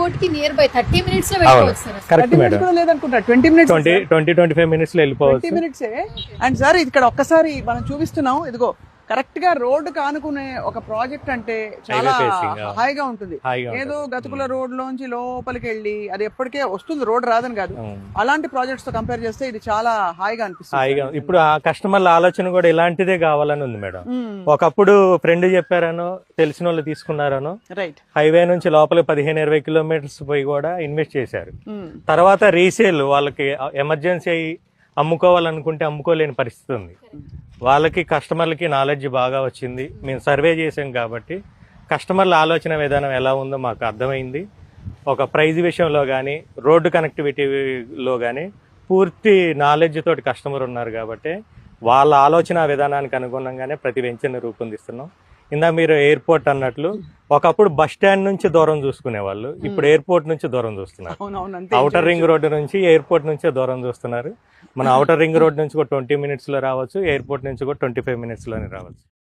Airport కి near by 30 minutes లో వెళ్ళిపోవచ్చు సార్. Correct madam. లేదనుకుంటా 20 మినిట్స్ 25 మినిట్స్ లో వెళ్ళిపోవచ్చు. 20 మినిట్సే. అండ్ సార్ ఇక్కడ ఒక్కసారి మనం చూపిస్తున్నాం, ఇదిగో కరెక్ట్ గా రోడ్డు కానుకునే ఒక ప్రాజెక్ట్ అంటే చాలా హాయిగా ఉంటుంది. ఏదో గతుకుల రోడ్ లోంచి లోపలికి వెళ్ళి అది ఎప్పటికే వస్తుంది, రోడ్ రాదని కాదు. అలాంటి ప్రాజెక్ట్స్ తో కంపేర్ చేస్తే ఇది చాలా హాయిగా అనిపిస్తుంది. ఇప్పుడు ఆ కస్టమర్ల ఆలోచన కూడా ఇలాంటిదే కావాలని ఉంది మేడం. ఒకప్పుడు ఫ్రెండ్ చెప్పారనో తెలిసిన వాళ్ళు తీసుకున్నారనో రైట్, హైవే నుంచి లోపల 15-20 కిలోమీటర్స్ పోయి కూడా ఇన్వెస్ట్ చేశారు. తర్వాత రీసేల్ వాళ్ళకి ఎమర్జెన్సీ అమ్ముకోవాలనుకుంటే అమ్ముకోలేని పరిస్థితి ఉంది. వాళ్ళకి కస్టమర్లకి నాలెడ్జ్ బాగా వచ్చింది. మేము సర్వే చేసాం కాబట్టి కస్టమర్ల ఆలోచన విధానం ఎలా ఉందో మాకు అర్థమైంది. ఒక ప్రైజ్ విషయంలో కానీ రోడ్డు కనెక్టివిటీలో కానీ పూర్తి నాలెడ్జ్ తోటి కస్టమర్ ఉన్నారు కాబట్టి వాళ్ళ ఆలోచన విధానానికి అనుగుణంగానే ప్రతి వెంచర్ని రూపొందిస్తున్నాం. ఇందా మీరు ఎయిర్పోర్ట్ అన్నట్లు ఒకప్పుడు బస్ స్టాండ్ నుంచి దూరం చూసుకునేవాళ్ళు, ఇప్పుడు ఎయిర్పోర్ట్ నుంచి దూరం చూస్తున్నారు. ఔటర్ రింగ్ రోడ్డు నుంచి ఎయిర్పోర్ట్ నుంచే దూరం చూస్తున్నారు. మన ఔటర్ రింగ్ రోడ్ నుంచి కూడా 20 మినిట్స్ లో రావచ్చు, ఎయిర్పోర్ట్ నుంచి కూడా 25 మినిట్స్ లోనే రావచ్చు.